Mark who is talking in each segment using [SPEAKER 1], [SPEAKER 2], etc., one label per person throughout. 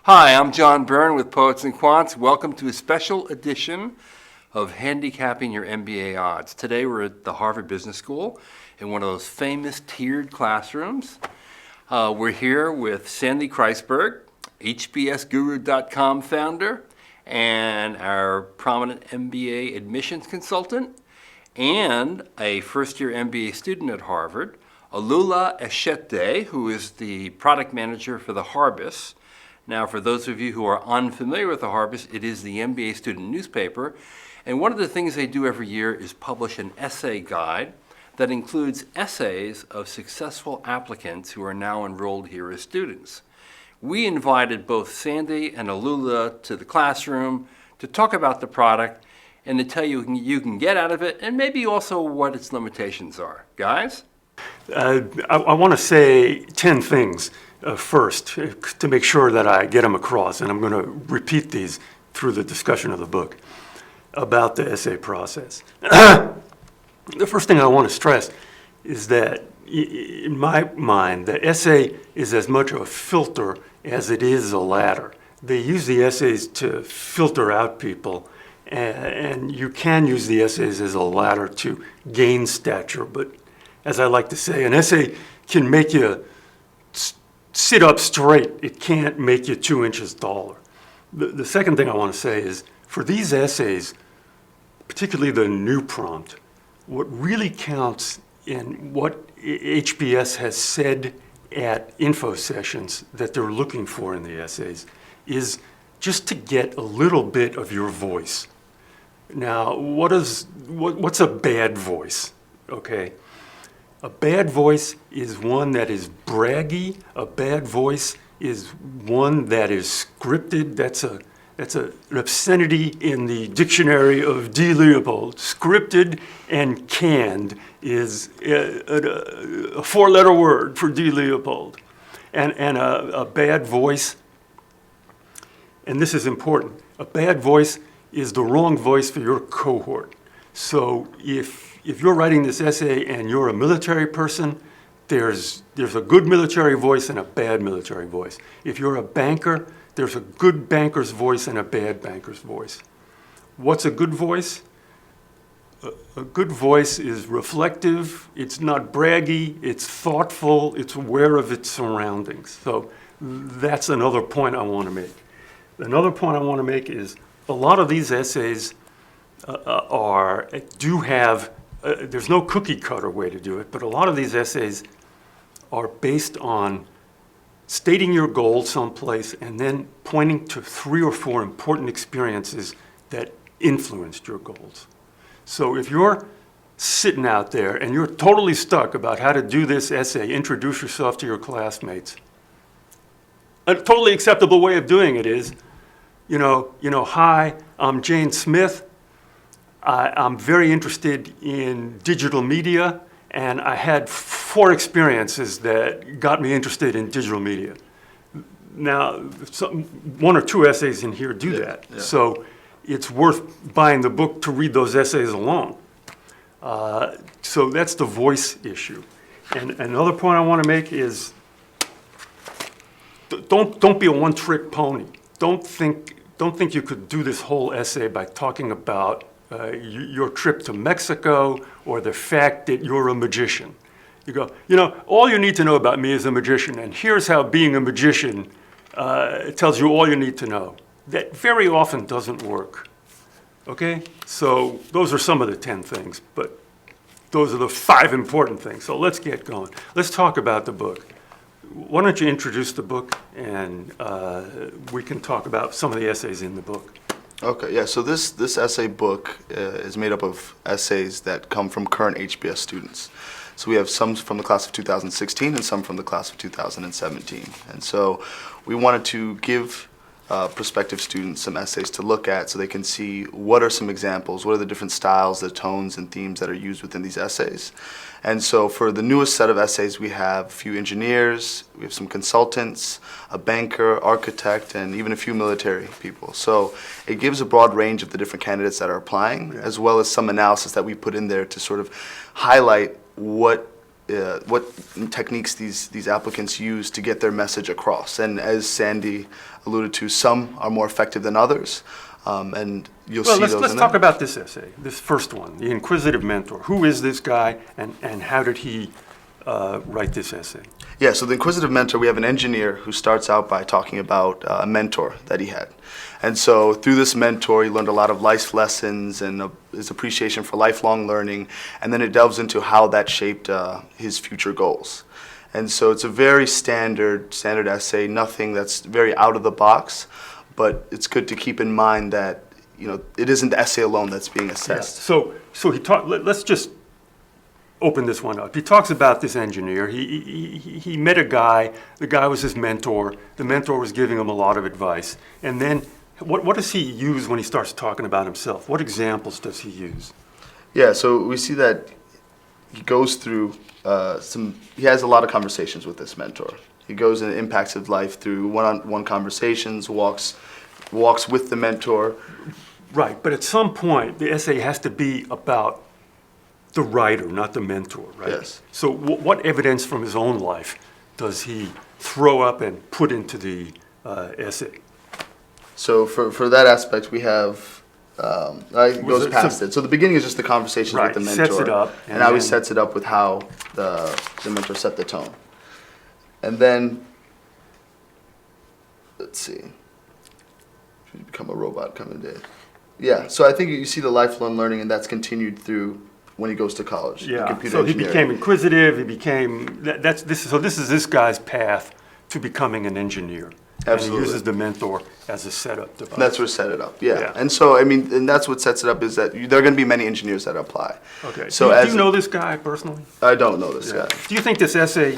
[SPEAKER 1] Hi, I'm John Byrne with Poets and Quants. Welcome to a special edition of Handicapping Your MBA Odds. Today we're at the Harvard Business School in one of those famous tiered classrooms. We're here with Sandy Kreisberg, HBSGuru.com founder, and our prominent MBA admissions consultant, and a first-year MBA student at Harvard, Alula Eshete, who is the product manager for the Harbus. Now, for those of you who are unfamiliar with the Harbus, it is the MBA student newspaper. And one of the things they do every year is publish an essay guide that includes essays of successful applicants who are now enrolled here as students. We invited both Sandy and Alula to the classroom to talk about the product and to tell you what you can get out of it and maybe also what its limitations are. Guys?
[SPEAKER 2] I want to say 10 things. First, to make sure that I get them across, and I'm going to repeat these through the discussion of the book about the essay process. The first thing I want to stress is that, in my mind, the essay is as much a filter as it is a ladder. They use the essays to filter out people, and you can use the essays as a ladder to gain stature, but as I like to say, an essay can make you sit up straight. It can't make you 2 inches taller. The second thing I want to say is, for these essays, particularly the new prompt, what really counts in what HBS has said at info sessions that they're looking for in the essays is just to get a little bit of your voice. Now, what's a bad voice? Okay. A bad voice is one that is braggy. A bad voice is one that is scripted. That's an obscenity in the dictionary of D. Leopold. Scripted and canned is a four-letter word for D. Leopold. And a bad voice, and this is important, a bad voice is the wrong voice for your cohort. So if you're writing this essay and you're a military person, there's a good military voice and a bad military voice. If you're a banker, there's a good banker's voice and a bad banker's voice. What's a good voice? A good voice is reflective, it's not braggy, it's thoughtful, it's aware of its surroundings. So that's another point I want to make. Another point I want to make is a lot of these essays there's no cookie cutter way to do it, but a lot of these essays are based on stating your goal someplace and then pointing to 3 or 4 important experiences that influenced your goals. So if you're sitting out there and you're totally stuck about how to do this essay, introduce yourself to your classmates, a totally acceptable way of doing it is, hi, I'm Jane Smith. I'm very interested in digital media, and I had 4 experiences that got me interested in digital media. Now, 1 or 2 essays in here do that, so it's worth buying the book to read those essays alone. So that's the voice issue. And another point I want to make is, don't be a one-trick pony. Don't think you could do this whole essay by talking about your trip to Mexico or the fact that you're a magician. You go, all you need to know about me is a magician, and here's how being a magician tells you all you need to know. That very often doesn't work. Okay? So those are some of the 10 things, but those are the 5 important things. So let's get going. Let's talk about the book. Why don't you introduce the book, and we can talk about some of the essays in the book.
[SPEAKER 3] Okay, yeah, so this essay book is made up of essays that come from current HBS students. So we have some from the class of 2016 and some from the class of 2017. And so we wanted to give prospective students some essays to look at so they can see what are some examples, what are the different styles, the tones and themes that are used within these essays. And so for the newest set of essays, we have a few engineers, we have some consultants, a banker, architect, and even a few military people. So it gives a broad range of the different candidates that are applying, as well as some analysis that we put in there to sort of highlight what what techniques these applicants use to get their message across. And as Sandy alluded to, some are more effective than others, and you'll see those
[SPEAKER 2] let's
[SPEAKER 3] in
[SPEAKER 2] talk
[SPEAKER 3] there.
[SPEAKER 2] about this essay, this first one, the inquisitive mentor. Who is this guy, and how did he write this essay?
[SPEAKER 3] Yeah, so the inquisitive mentor, we have an engineer who starts out by talking about a mentor that he had. And so through this mentor, he learned a lot of life lessons and his appreciation for lifelong learning, and then it delves into how that shaped his future goals. And so it's a very standard essay, nothing that's very out of the box, but it's good to keep in mind that, you know, it isn't the essay alone that's being assessed.
[SPEAKER 2] Yeah. So he talked. Let's just open this one up. He talks about this engineer. He met a guy. The guy was his mentor. The mentor was giving him a lot of advice. And then, what does he use when he starts talking about himself? What examples does he use?
[SPEAKER 3] Yeah, so we see that he goes through he has a lot of conversations with this mentor. He goes and impacts his life through one-on-one conversations, walks with the mentor.
[SPEAKER 2] Right, but at some point, the essay has to be about the writer, not the mentor, right?
[SPEAKER 3] Yes.
[SPEAKER 2] So what evidence from his own life does he throw up and put into the essay?
[SPEAKER 3] So for that aspect, we have, it goes
[SPEAKER 2] it-
[SPEAKER 3] past
[SPEAKER 2] so-
[SPEAKER 3] it. So the beginning is just the conversations
[SPEAKER 2] Right,
[SPEAKER 3] with the
[SPEAKER 2] he
[SPEAKER 3] mentor.
[SPEAKER 2] sets it up,
[SPEAKER 3] And
[SPEAKER 2] and
[SPEAKER 3] now he
[SPEAKER 2] then-
[SPEAKER 3] sets it up with how the mentor set the tone. And then, let's see. Should become a robot coming day. Yeah, so I think you see the lifelong learning, and that's continued through when he goes to college. in
[SPEAKER 2] Yeah,
[SPEAKER 3] computer
[SPEAKER 2] so he
[SPEAKER 3] engineering.
[SPEAKER 2] became inquisitive, he became, so this is this guy's path to becoming an engineer. And
[SPEAKER 3] Absolutely.
[SPEAKER 2] he uses the mentor as a setup device.
[SPEAKER 3] That's what set it up, yeah.
[SPEAKER 2] Yeah.
[SPEAKER 3] And so, I mean, and that's what sets it up is that there are going to be many engineers that apply.
[SPEAKER 2] Okay,
[SPEAKER 3] So
[SPEAKER 2] do
[SPEAKER 3] as
[SPEAKER 2] you know this guy personally?
[SPEAKER 3] I don't know this guy.
[SPEAKER 2] Do you think this essay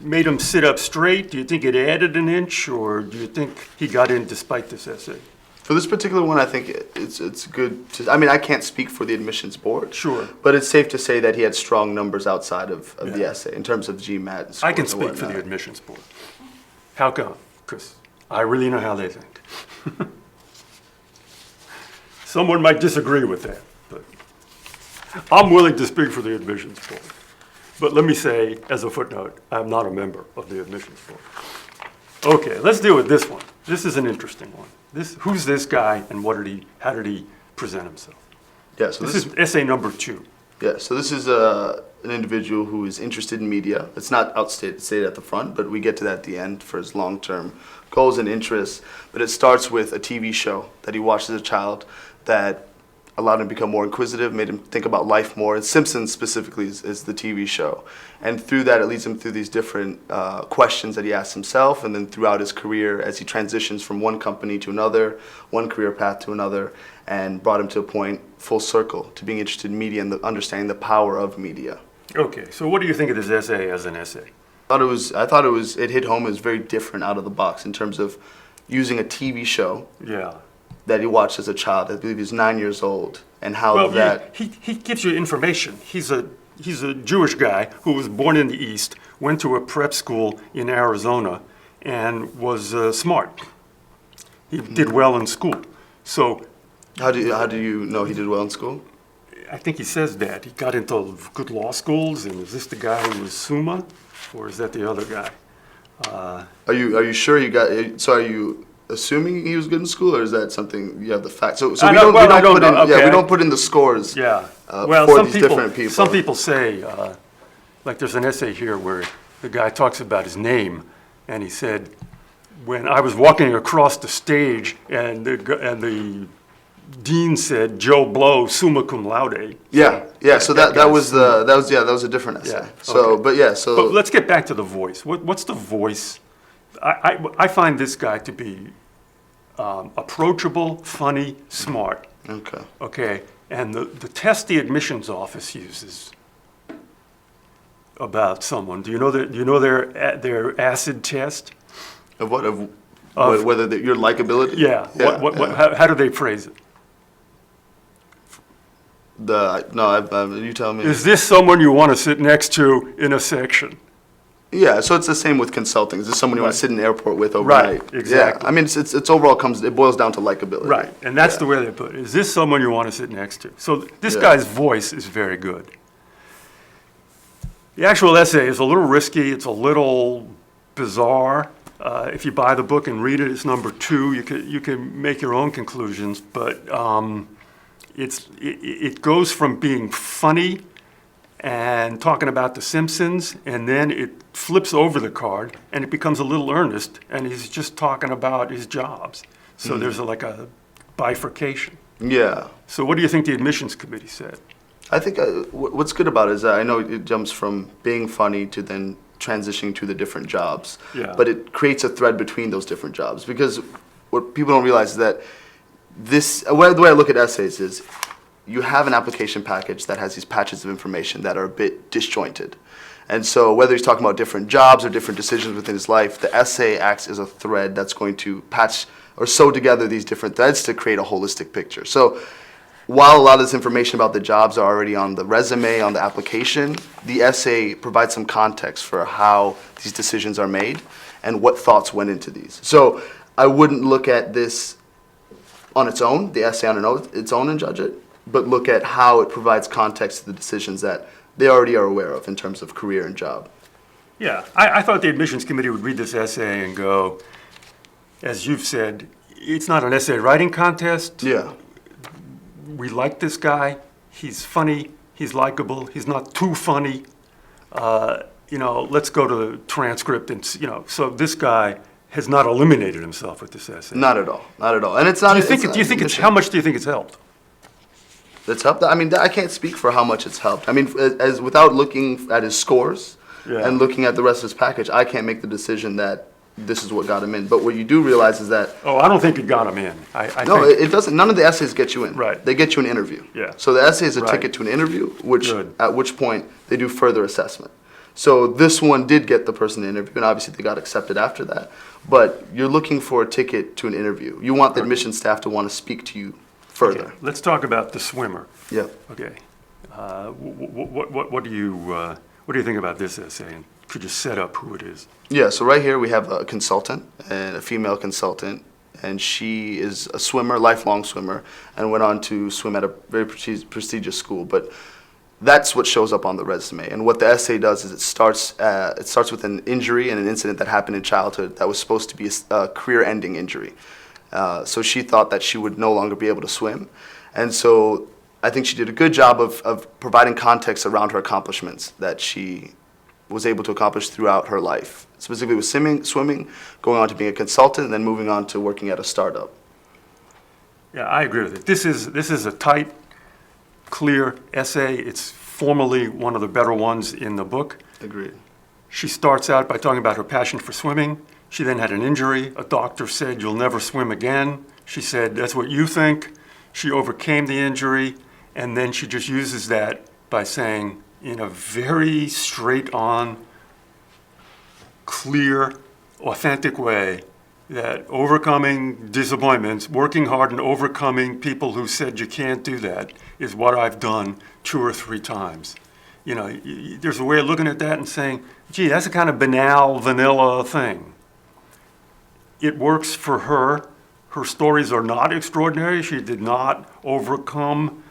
[SPEAKER 2] made him sit up straight? Do you think it added an inch, or do you think he got in despite this essay?
[SPEAKER 3] For this particular one, I think it's good to, I mean, I can't speak for the admissions board.
[SPEAKER 2] Sure.
[SPEAKER 3] But it's safe to say that he had strong numbers outside of the
[SPEAKER 2] Yeah.
[SPEAKER 3] essay in terms of GMAT and scores
[SPEAKER 2] I can
[SPEAKER 3] and
[SPEAKER 2] speak for the
[SPEAKER 3] whatnot.
[SPEAKER 2] admissions board. How come? Because I really know how they think. Someone might disagree with that, but I'm willing to speak for the admissions board. But let me say, as a footnote, I'm not a member of the admissions board. Okay, let's deal with this one. This is an interesting one. Who's this guy, and how did he present himself?
[SPEAKER 3] Yeah, so
[SPEAKER 2] This is essay number 2.
[SPEAKER 3] Yeah, so this is an individual who is interested in media. It's not stated at the front, but we get to that at the end for his long-term goals and interests. But it starts with a TV show that he watched as a child that allowed him to become more inquisitive, made him think about life more. And Simpsons specifically is the TV show. And through that, it leads him through these different questions that he asks himself, and then throughout his career as he transitions from one company to another, one career path to another, and brought him to a point full circle to being interested in media and understanding the power of media.
[SPEAKER 2] Okay, so what do you think of this essay as an essay?
[SPEAKER 3] I thought it hit home. It was very different out of the box in terms of using a TV show
[SPEAKER 2] Yeah.
[SPEAKER 3] that he watched as a child. I believe he was 9 years old, and how
[SPEAKER 2] Well,
[SPEAKER 3] that.
[SPEAKER 2] he gives you information. He's a Jewish guy who was born in the East, went to a prep school in Arizona, and was smart. He did well in school. So
[SPEAKER 3] How do you know he did well in school?
[SPEAKER 2] I think he says that. He got into good law schools, and is this the guy who was Summa, or is that the other guy?
[SPEAKER 3] Are you sure he got? So are you assuming he was good in school, or is that something you have the facts? So
[SPEAKER 2] I
[SPEAKER 3] we
[SPEAKER 2] know-
[SPEAKER 3] don't,
[SPEAKER 2] well,
[SPEAKER 3] we
[SPEAKER 2] I
[SPEAKER 3] don't
[SPEAKER 2] don't
[SPEAKER 3] put in.
[SPEAKER 2] know.
[SPEAKER 3] Yeah,
[SPEAKER 2] Okay.
[SPEAKER 3] we don't put in the scores.
[SPEAKER 2] Yeah.
[SPEAKER 3] For these different people.
[SPEAKER 2] Some people say, like there's an essay here where the guy talks about his name, and he said, when I was walking across the stage, and the dean said, Joe Blow, summa cum laude.
[SPEAKER 3] Yeah. So that
[SPEAKER 2] guy's-
[SPEAKER 3] was a different essay.
[SPEAKER 2] Yeah,
[SPEAKER 3] So,
[SPEAKER 2] okay.
[SPEAKER 3] but yeah. So
[SPEAKER 2] But let's get back to the voice. What's the voice? I find this guy to be approachable, funny, smart.
[SPEAKER 3] okay.
[SPEAKER 2] Okay, and the test the admissions office uses about someone. Do you know their acid test?
[SPEAKER 3] Of what whether your likability?
[SPEAKER 2] Yeah. How do they phrase it?
[SPEAKER 3] You tell me.
[SPEAKER 2] Is this someone you want to sit next to in a section?
[SPEAKER 3] Yeah, so it's the same with consulting. Is this someone you want to sit in an airport with overnight?
[SPEAKER 2] Right, exactly.
[SPEAKER 3] Yeah, I mean, it's overall it boils down to likability.
[SPEAKER 2] Right, and that's
[SPEAKER 3] Yeah.
[SPEAKER 2] the way they put it. Is this someone you want to sit next to? So this
[SPEAKER 3] Yeah.
[SPEAKER 2] guy's voice is very good. The actual essay is a little risky. It's a little bizarre. If you buy the book and read it, it's number 2. You can make your own conclusions, but it goes from being funny and talking about The Simpsons, and then it flips over the card and it becomes a little earnest, and he's just talking about his jobs. So there's like a bifurcation.
[SPEAKER 3] Yeah.
[SPEAKER 2] So what do you think the admissions committee said?
[SPEAKER 3] I think what's good about it is that I know it jumps from being funny to then transitioning to the different jobs.
[SPEAKER 2] Yeah.
[SPEAKER 3] But it creates a thread between those different jobs, because what people don't realize is that the way I look at essays is you have an application package that has these patches of information that are a bit disjointed. And so whether he's talking about different jobs or different decisions within his life, the essay acts as a thread that's going to patch or sew together these different threads to create a holistic picture. So while a lot of this information about the jobs are already on the resume, on the application, the essay provides some context for how these decisions are made and what thoughts went into these. So I wouldn't look at this on its own, the essay on its own, and judge it, but look at how it provides context to the decisions that they already are aware of in terms of career and job.
[SPEAKER 2] Yeah, I thought the admissions committee would read this essay and go, as you've said, it's not an essay writing contest.
[SPEAKER 3] Yeah.
[SPEAKER 2] We like this guy. He's funny. He's likable. He's not too funny. Let's go to the transcript and, so this guy has not eliminated himself with this essay.
[SPEAKER 3] Not at all. Not at all. And it's not.
[SPEAKER 2] How much do you think it's helped?
[SPEAKER 3] That's helped. I mean, I can't speak for how much it's helped. I mean, as without looking at his scores and looking at the rest of his package, I can't make the decision that this is what got him in. But what you do realize is that
[SPEAKER 2] I don't think it got him in.
[SPEAKER 3] It doesn't. None of the essays get you in.
[SPEAKER 2] Right.
[SPEAKER 3] They get you an interview.
[SPEAKER 2] Yeah.
[SPEAKER 3] So the essay is a
[SPEAKER 2] Right.
[SPEAKER 3] ticket to an interview,
[SPEAKER 2] Good.
[SPEAKER 3] at which point they do further assessment. So this one did get the person to interview, and obviously they got accepted after that. But you're looking for a ticket to an interview. You want the admissions staff to want to speak to you further.
[SPEAKER 2] Okay, let's talk about the swimmer.
[SPEAKER 3] Yeah.
[SPEAKER 2] Okay. What do you think about this essay? And could you set up who it is?
[SPEAKER 3] Yeah, so right here we have a consultant, and a female consultant, and she is a swimmer, lifelong swimmer, and went on to swim at a very prestigious school. But that's what shows up on the resume. And what the essay does is it starts with an injury and an incident that happened in childhood that was supposed to be a career-ending injury. So she thought that she would no longer be able to swim. And so I think she did a good job of providing context around her accomplishments that she was able to accomplish throughout her life, specifically with swimming, going on to being a consultant, and then moving on to working at a startup.
[SPEAKER 2] Yeah, I agree with it. This is a tight, clear essay. It's formally one of the better ones in the book.
[SPEAKER 3] Agreed.
[SPEAKER 2] She starts out by talking about her passion for swimming. She then had an injury. A doctor said, "You'll never swim again." She said, "That's what you think." She overcame the injury, and then she just uses that by saying, in a very straight-on, clear, authentic way, that overcoming disappointments, working hard and overcoming people who said you can't do that, is what I've done 2 or 3 times. There's a way of looking at that and saying, gee, that's a kind of banal, vanilla thing. It works for her. Her stories are not extraordinary. She did not overcome,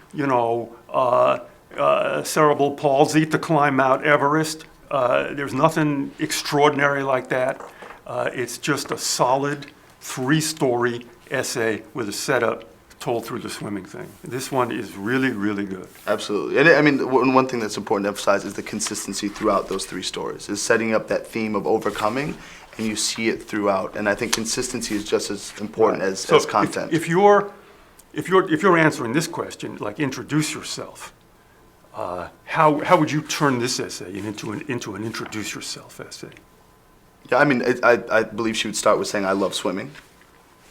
[SPEAKER 2] cerebral palsy to climb Mount Everest. There's nothing extraordinary like that. It's just a solid 3-story essay with a setup told through the swimming thing. This one is really, really good.
[SPEAKER 3] Absolutely. And one thing that's important to emphasize is the consistency throughout those 3 stories, is setting up that theme of overcoming, and you see it throughout. And I think consistency is just as important as content.
[SPEAKER 2] If you're answering this question, like introduce yourself, how would you turn this essay into an introduce yourself essay?
[SPEAKER 3] Yeah, I believe she would start with saying, "I love swimming,"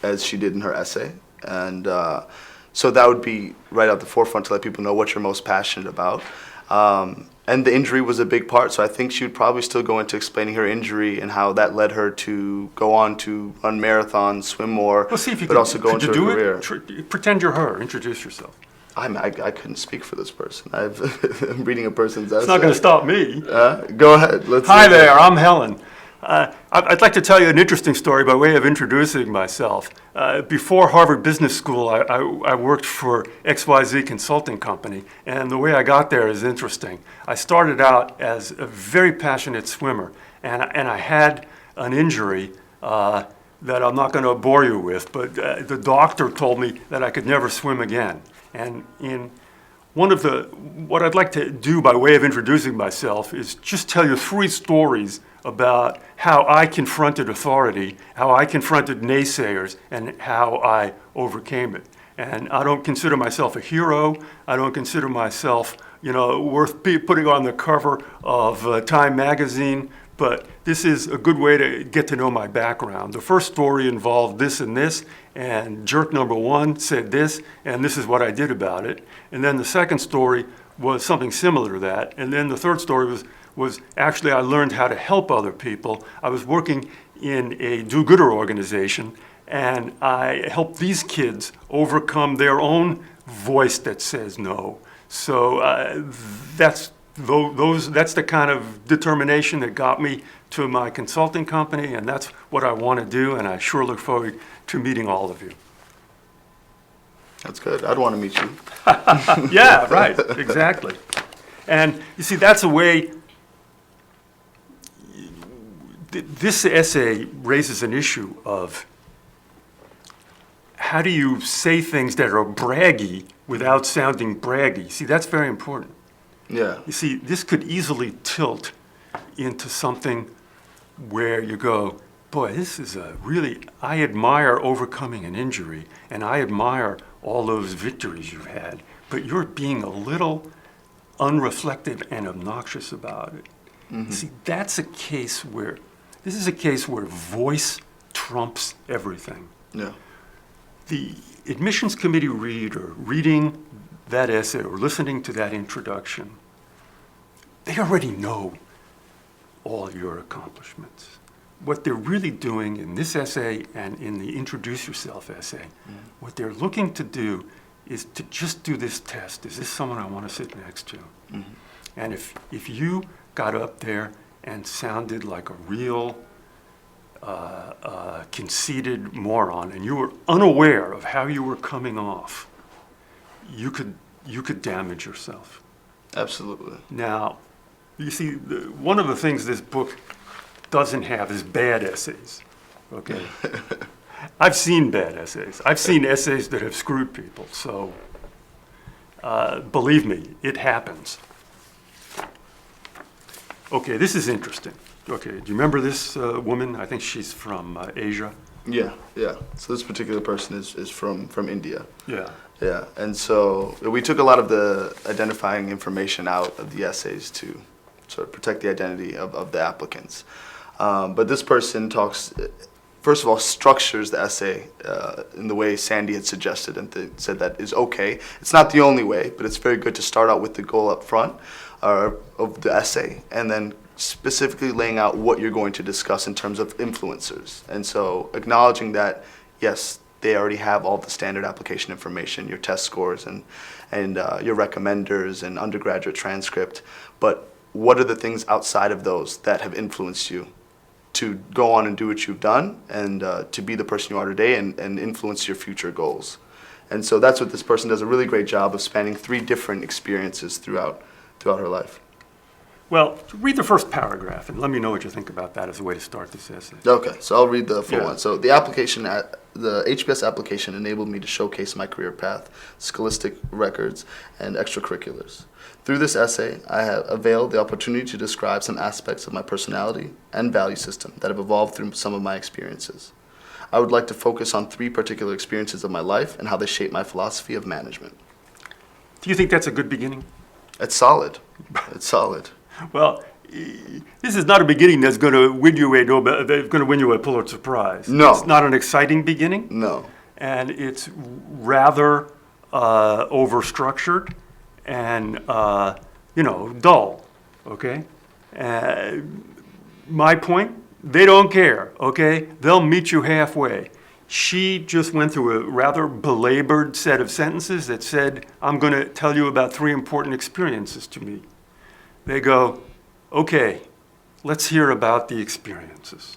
[SPEAKER 3] as she did in her essay. And so that would be right at the forefront to let people know what you're most passionate about. And the injury was a big part, so I think she would probably still go into explaining her injury and how that led her to go on to run marathons, swim more,
[SPEAKER 2] Well, see if you
[SPEAKER 3] but
[SPEAKER 2] could,
[SPEAKER 3] also go
[SPEAKER 2] could
[SPEAKER 3] into
[SPEAKER 2] you
[SPEAKER 3] a
[SPEAKER 2] do
[SPEAKER 3] career.
[SPEAKER 2] it? Pretend you're her. Introduce yourself.
[SPEAKER 3] I couldn't speak for this person. I'm reading a person's essay.
[SPEAKER 2] It's not going to stop me.
[SPEAKER 3] Go ahead.
[SPEAKER 2] Hi there, I'm Helen. I'd like to tell you an interesting story by way of introducing myself. Before Harvard Business School, I worked for XYZ Consulting Company, and the way I got there is interesting. I started out as a very passionate swimmer, and I had an injury that I'm not going to bore you with, but the doctor told me that I could never swim again. And what I'd like to do by way of introducing myself is just tell you 3 stories about how I confronted authority, how I confronted naysayers, and how I overcame it. And I don't consider myself a hero. I don't consider myself, worth putting on the cover of Time magazine, but this is a good way to get to know my background. The first story involved this, and jerk number 1 said this, and this is what I did about it. And then the second story was something similar to that. And then the third story was actually I learned how to help other people. I was working in a do-gooder organization, and I helped these kids overcome their own voice that says no. So that's the kind of determination that got me to my consulting company, and that's what I want to do, and I sure look forward to meeting all of you.
[SPEAKER 3] That's good. I'd want to meet you.
[SPEAKER 2] Yeah, right, exactly. And you see, that's a way, this essay raises an issue of how do you say things that are braggy without sounding braggy? See, that's very important.
[SPEAKER 3] Yeah.
[SPEAKER 2] You see, this could easily tilt into something where you go, boy, this is I admire overcoming an injury, and I admire all those victories you've had, but you're being a little unreflective and obnoxious about it. Mm-hmm. See, this is a case where voice trumps everything.
[SPEAKER 3] Yeah.
[SPEAKER 2] The admissions committee reader reading that essay or listening to that introduction, they already know all your accomplishments. What they're really doing in this essay and in the Introduce Yourself essay, what they're looking to do is to just do this test. Is this someone I want to sit next to? Mm-hmm. And if you got up there and sounded like a real conceited moron, and you were unaware of how you were coming off, you could damage yourself.
[SPEAKER 3] Absolutely.
[SPEAKER 2] Now, you see, one of the things this book doesn't have is bad essays, okay? I've seen bad essays. I've seen essays that have screwed people, so believe me, it happens. Okay, this is interesting. Okay, do you remember this woman? I think she's from Asia.
[SPEAKER 3] Yeah. So this particular person is from India.
[SPEAKER 2] Yeah.
[SPEAKER 3] Yeah, and so we took a lot of the identifying information out of the essays to sort of protect the identity of the applicants. But this person talks, first of all, structures the essay in the way Sandy had suggested and said that is okay. It's not the only way, but it's very good to start out with the goal up front of the essay, and then specifically laying out what you're going to discuss in terms of influencers. And so acknowledging that, yes, they already have all the standard application information, your test scores and your recommenders and undergraduate transcript, but what are the things outside of those that have influenced you to go on and do what you've done and to be the person you are today and influence your future goals? And so that's what this person does a really great job of spanning 3 different experiences throughout her life.
[SPEAKER 2] Well, read the first paragraph and let me know what you think about that as a way to start this essay.
[SPEAKER 3] Okay, so I'll read the full
[SPEAKER 2] Yeah.
[SPEAKER 3] one. So the HBS application enabled me to showcase my career path, scholastic records, and extracurriculars. Through this essay, I have availed the opportunity to describe some aspects of my personality and value system that have evolved through some of my experiences. I would like to focus on 3 particular experiences of my life and how they shape my philosophy of management.
[SPEAKER 2] Do you think that's a good beginning?
[SPEAKER 3] It's solid. It's solid.
[SPEAKER 2] Well, this is not a beginning that's going to win you a Pulitzer Prize.
[SPEAKER 3] No.
[SPEAKER 2] It's not an exciting beginning.
[SPEAKER 3] No.
[SPEAKER 2] And it's rather overstructured and, dull, okay? My point, they don't care, okay? They'll meet you halfway. She just went through a rather belabored set of sentences that said, I'm going to tell you about 3 important experiences to me. They go, okay, let's hear about the experiences.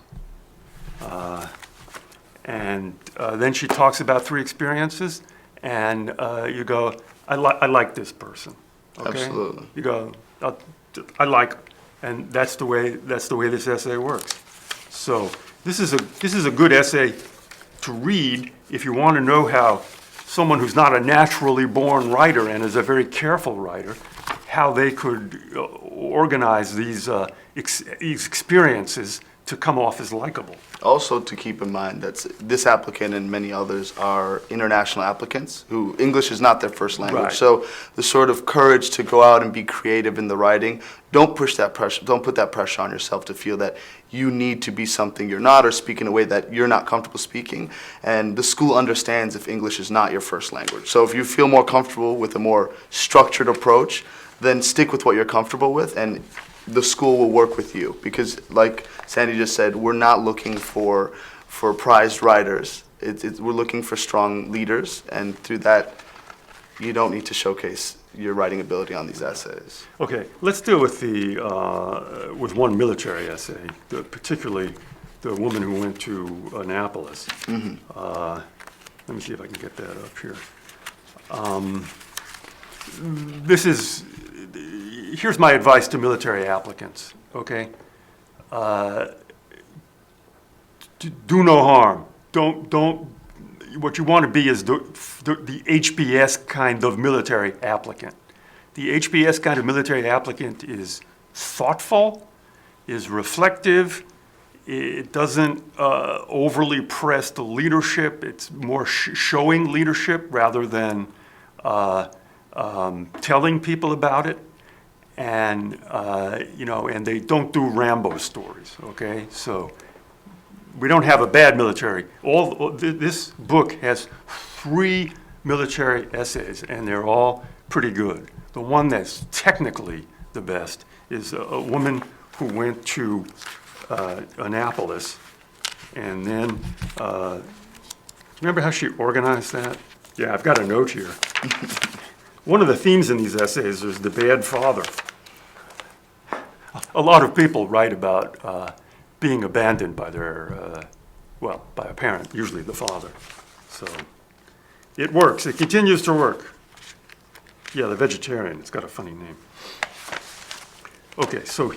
[SPEAKER 2] And then she talks about 3 experiences, and you go, I like this person. Okay?
[SPEAKER 3] Absolutely.
[SPEAKER 2] You go, I like, and that's the way this essay works. So this is a good essay to read if you want to know how someone who's not a naturally born writer and is a very careful writer, how they could organize these experiences to come off as likable.
[SPEAKER 3] Also to keep in mind that this applicant and many others are international applicants who English is not their first language.
[SPEAKER 2] Right.
[SPEAKER 3] So the sort of courage to go out and be creative in the writing, don't put that pressure on yourself to feel that you need to be something you're not or speak in a way that you're not comfortable speaking. And the school understands if English is not your first language. So if you feel more comfortable with a more structured approach, then stick with what you're comfortable with, and the school will work with you. Because like Sandy just said, we're not looking for prized writers. We're looking for strong leaders, and through that, you don't need to showcase your writing ability on these essays.
[SPEAKER 2] Okay, let's deal with with one military essay, particularly the woman who went to Annapolis. Let me see if I can get that up here. Here's my advice to military applicants, okay? Do no harm. What you want to be is the HBS kind of military applicant. The HBS kind of military applicant is thoughtful, is reflective, it doesn't overly press the leadership, it's more showing leadership rather than telling people about it. And, and they don't do Rambo stories, okay? So we don't have a bad military. This book has 3 military essays, and they're all pretty good. The one that's technically the best is a woman who went to Annapolis, and then, remember how she organized that? Yeah, I've got a note here. One of the themes in these essays is the bad father. A lot of people write about being abandoned by by a parent, usually the father. So it works. It continues to work. Yeah, The Vegetarian. It's got a funny name. Okay, so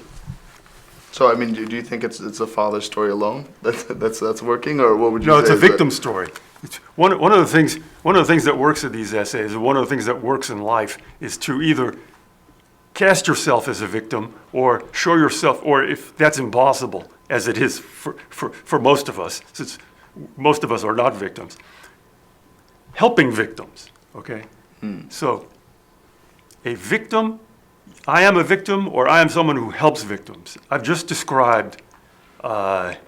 [SPEAKER 3] I mean, do you think it's a father's story alone that's working, or what would you say?
[SPEAKER 2] no, it's a victim story. It's one of the things that works in these essays, and one of the things that works in life, is to either cast yourself as a victim or show yourself, or if that's impossible, as it is for most of us, since most of us are not victims, helping victims, okay? So a victim, I am a victim, or I am someone who helps victims. I've just described 70%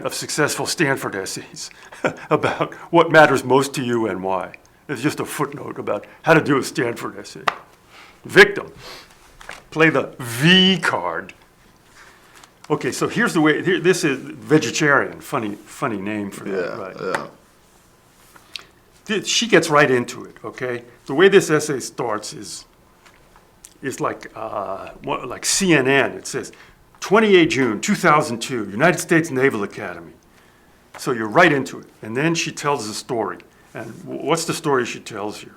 [SPEAKER 2] of successful Stanford essays about what matters most to you and why. It's just a footnote about how to do a Stanford essay. Victim, play the V card. Okay, so here's the way, this is Vegetarian, funny name for that, right?
[SPEAKER 3] Yeah.
[SPEAKER 2] She gets right into it, okay? The way this essay starts is like CNN. It says, 28 June 2002, United States Naval Academy. So you're right into it. And then she tells the story. And what's the story she tells here?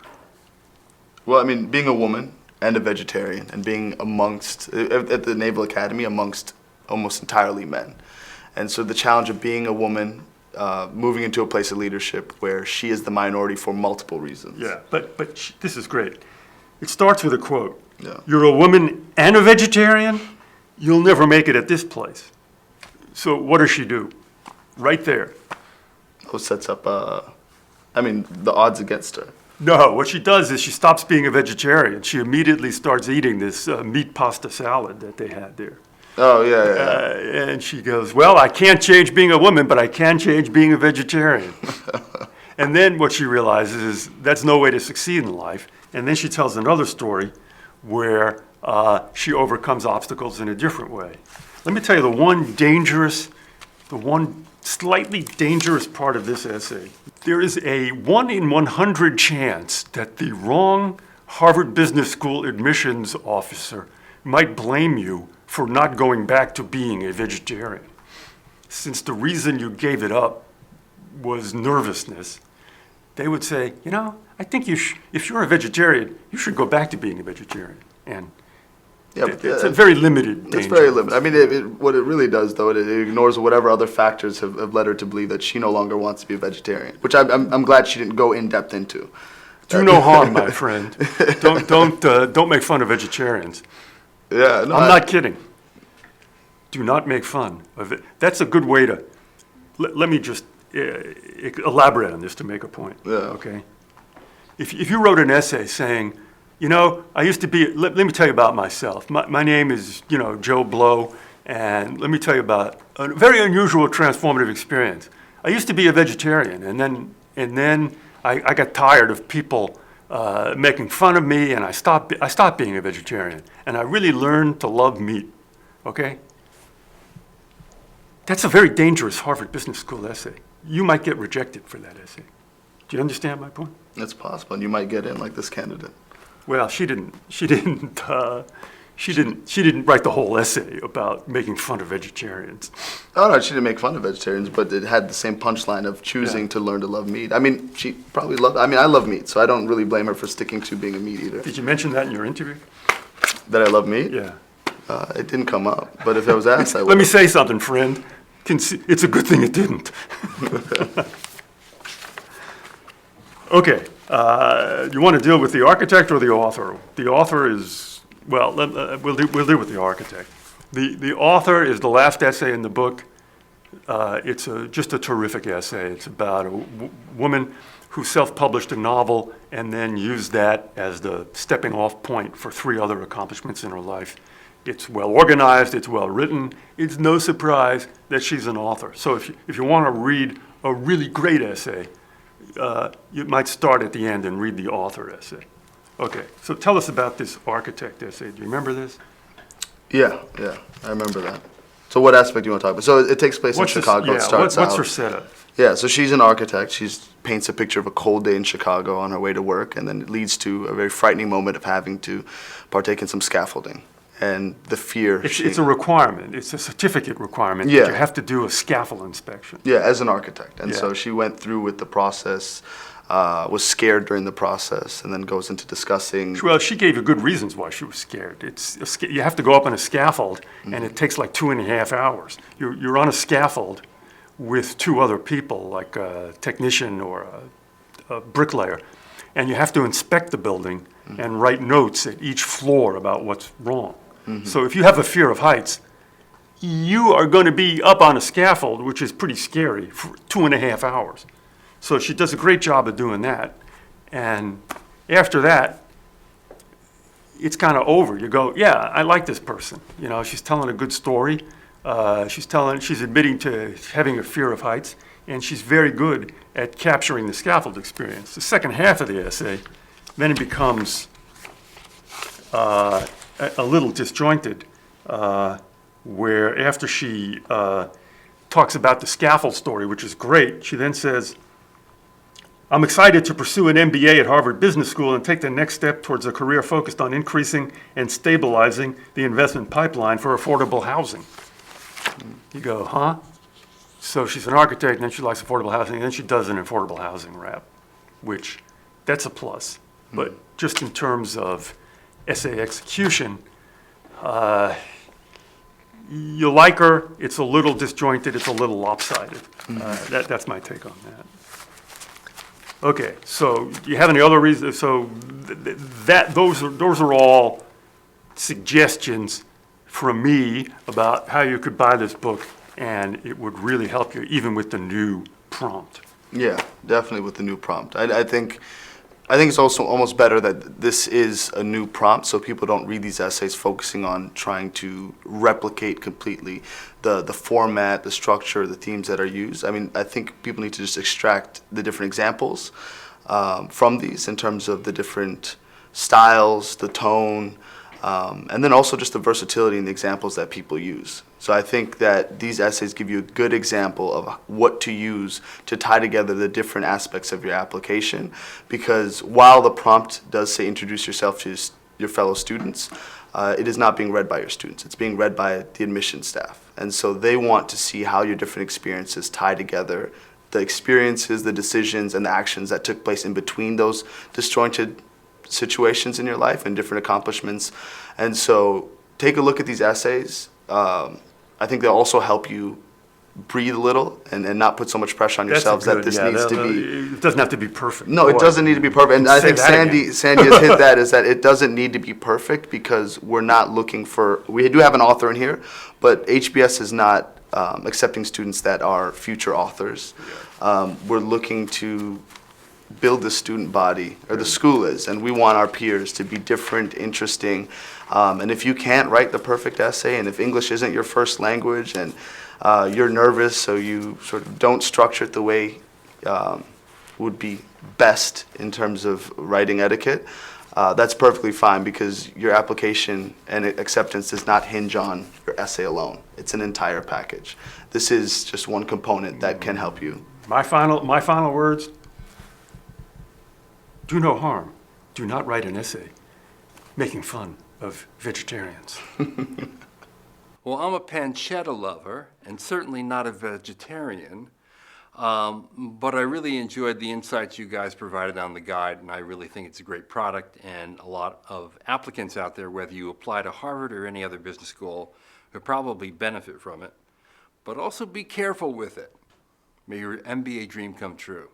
[SPEAKER 3] Well, I mean, being a woman and a vegetarian, and being at the Naval Academy amongst almost entirely men. And so the challenge of being a woman, moving into a place of leadership where she is the minority for multiple reasons.
[SPEAKER 2] Yeah, but this is great. It starts with a quote.
[SPEAKER 3] Yeah.
[SPEAKER 2] You're a woman and a vegetarian? You'll never make it at this place. So what does she do? Right there.
[SPEAKER 3] Who sets up, the odds against her.
[SPEAKER 2] No, what she does is she stops being a vegetarian. She immediately starts eating this meat pasta salad that they had there.
[SPEAKER 3] Oh, yeah.
[SPEAKER 2] And she goes, well, I can't change being a woman, but I can change being a vegetarian. And then what she realizes is that's no way to succeed in life. And then she tells another story where she overcomes obstacles in a different way. Let me tell you the one slightly dangerous part of this essay. There is a 1 in 100 chance that the wrong Harvard Business School admissions officer might blame you for not going back to being a vegetarian. Since the reason you gave it up was nervousness, they would say, I think if you're a vegetarian, you should go back to being a vegetarian. And
[SPEAKER 3] Yeah,
[SPEAKER 2] it's a very limited danger.
[SPEAKER 3] It's very limited. I mean, what it really does, though, it ignores whatever other factors have led her to believe that she no longer wants to be a vegetarian, which I'm glad she didn't go in depth into.
[SPEAKER 2] Do no harm, my friend. Don't make fun of vegetarians.
[SPEAKER 3] Yeah, no,
[SPEAKER 2] I'm not kidding. Do not make fun of it. That's a good way to. Let me just elaborate on this to make a point.
[SPEAKER 3] Yeah.
[SPEAKER 2] Okay. If you wrote an essay saying, I used to be. Let me tell you about myself. My name is Joe Blow, and let me tell you about a very unusual transformative experience. I used to be a vegetarian, and then I got tired of people making fun of me, and I stopped being a vegetarian, and I really learned to love meat. Okay? That's a very dangerous Harvard Business School essay. You might get rejected for that essay. Do you understand my point?
[SPEAKER 3] It's possible, and you might get in like this candidate.
[SPEAKER 2] Well, she didn't write the whole essay about making fun of vegetarians.
[SPEAKER 3] Oh, no, she didn't make fun of vegetarians, but it had the same punchline of choosing to learn to love meat. I mean, she probably loved, I love meat, so I don't really blame her for sticking to being a meat eater.
[SPEAKER 2] Did you mention that in your interview?
[SPEAKER 3] That I love meat?
[SPEAKER 2] Yeah.
[SPEAKER 3] It didn't come up, but if I was asked, I would.
[SPEAKER 2] Let me say something, friend. It's a good thing it didn't. Okay. You want to deal with the architect or the author? The author is, well, we'll deal with the architect. The author is the last essay in the book. It's just a terrific essay. It's about a woman who self-published a novel and then used that as the stepping off point for 3 other accomplishments in her life. It's well organized, it's well written. It's no surprise that she's an author. So if you want to read a really great essay, you might start at the end and read the author essay. Okay, so tell us about this architect essay. Do you remember this?
[SPEAKER 3] Yeah, I remember that. So what aspect do you want to talk about? So it takes place in Chicago. It starts
[SPEAKER 2] what's
[SPEAKER 3] out.
[SPEAKER 2] her setup?
[SPEAKER 3] Yeah, so she's an architect. She paints a picture of a cold day in Chicago on her way to work, and then it leads to a very frightening moment of having to partake in some scaffolding. And the fear.
[SPEAKER 2] It's a requirement. It's a certificate requirement that you have to do a scaffold inspection.
[SPEAKER 3] Yeah, as an architect. And
[SPEAKER 2] Yeah.
[SPEAKER 3] so she went through with the process, was scared during the process, and then goes into discussing.
[SPEAKER 2] Well, she gave you good reasons why she was scared. You have to go up on a scaffold, and it takes like 2.5 hours. You're on a scaffold with 2 other people, like a technician or a bricklayer, and you have to inspect the building and write notes at each floor about what's wrong. So if you have a fear of heights, you are going to be up on a scaffold, which is pretty scary, for 2.5 hours. So she does a great job of doing that. And after that, it's kind of over. You go, yeah, I like this person. She's telling a good story. She's admitting to having a fear of heights, and she's very good at capturing the scaffold experience. The second half of the essay, then it becomes a little disjointed, where after she talks about the scaffold story, which is great, she then says, I'm excited to pursue an MBA at Harvard Business School and take the next step towards a career focused on increasing and stabilizing the investment pipeline for affordable housing. You go, huh? So she's an architect, and then she likes affordable housing, and then she does an affordable housing rap, which that's a plus. But just in terms of essay execution, you like her, it's a little disjointed, it's a little lopsided. That's my take on that. Okay, so do you have any other reasons? So those are all suggestions from me about how you could buy this book, and it would really help you even with the new prompt.
[SPEAKER 3] Yeah, definitely with the new prompt. I think it's also almost better that this is a new prompt, so people don't read these essays focusing on trying to replicate completely the format, the structure, the themes that are used. I think people need to just extract the different examples from these in terms of the different styles, the tone, and then also just the versatility in the examples that people use. So I think that these essays give you a good example of what to use to tie together the different aspects of your application, because while the prompt does say introduce yourself to your fellow students, it is not being read by your students. It's being read by the admission staff. And so they want to see how your different experiences tie together, the experiences, the decisions, and the actions that took place in between those disjointed situations in your life and different accomplishments. And so take a look at these essays. I think they'll also help you breathe a little and not put so much pressure on yourselves that this needs to be.
[SPEAKER 2] It doesn't have to be perfect.
[SPEAKER 3] No, it doesn't need to be perfect. And I think Sandy has hit that, is that it doesn't need to be perfect because we're not looking for, we do have an author in here, but HBS is not accepting students that are future authors. We're looking to build the student body, or the school is, and we want our peers to be different, interesting. And if you can't write the perfect essay, and if English isn't your first language, and you're nervous, so you sort of don't structure it the way would be best in terms of writing etiquette, that's perfectly fine, because your application and acceptance does not hinge on your essay alone. It's an entire package. This is just one component that can help you.
[SPEAKER 2] My final words: do no harm. Do not write an essay making fun of vegetarians.
[SPEAKER 1] Well, I'm a pancetta lover and certainly not a vegetarian, but I really enjoyed the insights you guys provided on the guide, and I really think it's a great product, and a lot of applicants out there, whether you apply to Harvard or any other business school, will probably benefit from it. But also be careful with it. May your MBA dream come true.